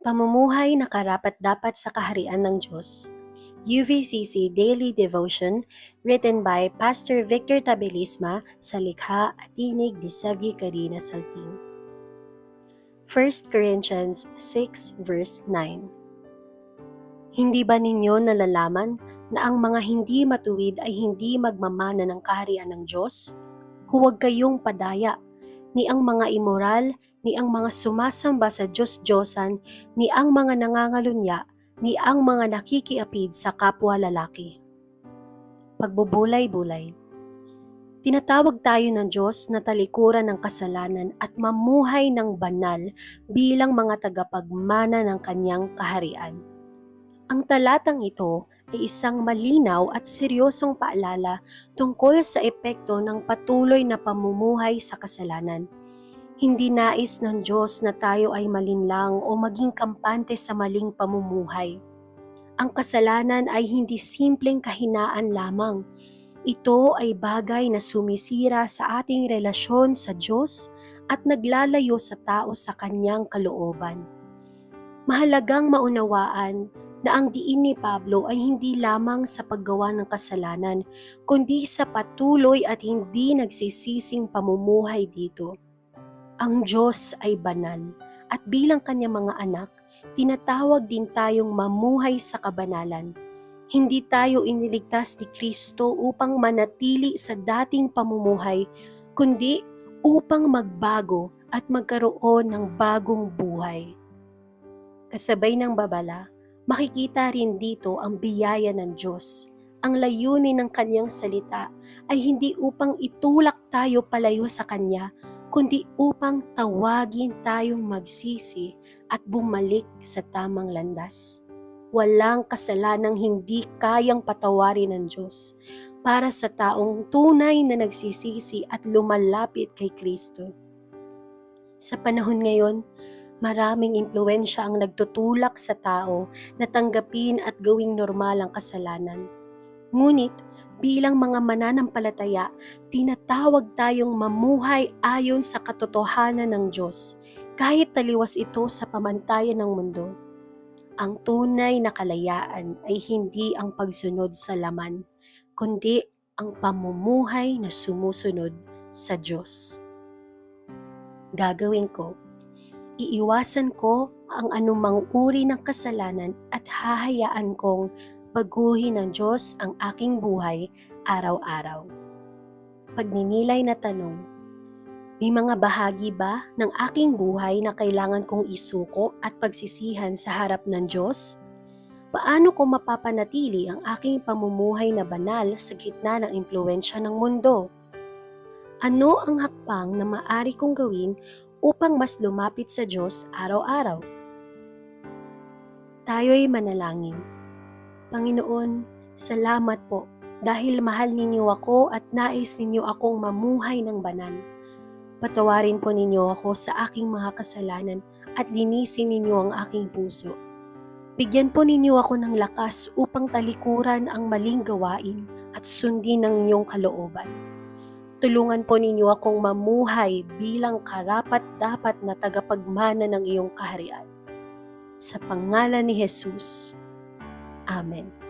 Pamumuhay na karapat-dapat sa kaharian ng Diyos. UVCC Daily Devotion written by Pastor Victor Tabilisma sa likha at tinig ni Sevgi Karina Saltin. 1 Corinthians 6 verse 9. Hindi ba ninyo nalalaman na ang mga hindi matuwid ay hindi magmamana ng kaharian ng Diyos? Huwag kayong padaya, ni ang mga immoral, ni ang mga sumasamba sa Diyos-Diyosan, ni ang mga nangangalunya, ni ang mga nakikiapid sa kapwa lalaki. Pagbubulay-bulay. Tinatawag tayo ng Diyos na talikuran ng kasalanan at mamuhay ng banal bilang mga tagapagmana ng kanyang kaharian. Ang talatang ito ay isang malinaw at seryosong paalala tungkol sa epekto ng patuloy na pamumuhay sa kasalanan. Hindi nais ng Diyos na tayo ay malinlang o maging kampante sa maling pamumuhay. Ang kasalanan ay hindi simpleng kahinaan lamang. Ito ay bagay na sumisira sa ating relasyon sa Diyos at naglalayo sa tao sa kanyang kalooban. Mahalagang maunawaan na ang diin ni Pablo ay hindi lamang sa paggawa ng kasalanan, kundi sa patuloy at hindi nagsisising pamumuhay dito. Ang Diyos ay banal at bilang kanyang mga anak, tinatawag din tayong mamuhay sa kabanalan. Hindi tayo iniligtas ni Kristo upang manatili sa dating pamumuhay, kundi upang magbago at magkaroon ng bagong buhay. Kasabay ng babala, makikita rin dito ang biyaya ng Diyos. Ang layunin ng kanyang salita ay hindi upang itulak tayo palayo sa kanya, kundi upang tawagin tayong magsisi at bumalik sa tamang landas. Walang kasalanang hindi kayang patawarin ng Diyos para sa taong tunay na nagsisisi at lumalapit kay Kristo. Sa panahon ngayon, maraming impluwensya ang nagtutulak sa tao na tanggapin at gawing normal ang kasalanan. Ngunit, bilang mga mananampalataya, tinatawag tayong mamuhay ayon sa katotohanan ng Diyos, kahit taliwas ito sa pamantayan ng mundo. Ang tunay na kalayaan ay hindi ang pagsunod sa laman, kundi ang pamumuhay na sumusunod sa Diyos. Gagawin ko. Iiwasan ko ang anumang uri ng kasalanan at hahayaan kong baguhin ng Diyos ang aking buhay araw-araw. Pagninilay na tanong, may mga bahagi ba ng aking buhay na kailangan kong isuko at pagsisihan sa harap ng Diyos? Paano ko mapapanatili ang aking pamumuhay na banal sa gitna ng impluwensya ng mundo? Ano ang hakbang na maaari kong gawin upang mas lumapit sa Diyos araw-araw? Tayo'y manalangin. Panginoon, salamat po dahil mahal ninyo ako at nais ninyo akong mamuhay ng banal. Patawarin po ninyo ako sa aking mga kasalanan at linisin ninyo ang aking puso. Bigyan po ninyo ako ng lakas upang talikuran ang maling gawain at sundin ang iyong kalooban. Tulungan po ninyo akong mamuhay bilang karapat-dapat na tagapagmana ng iyong kaharian. Sa pangalan ni Jesus. Amen.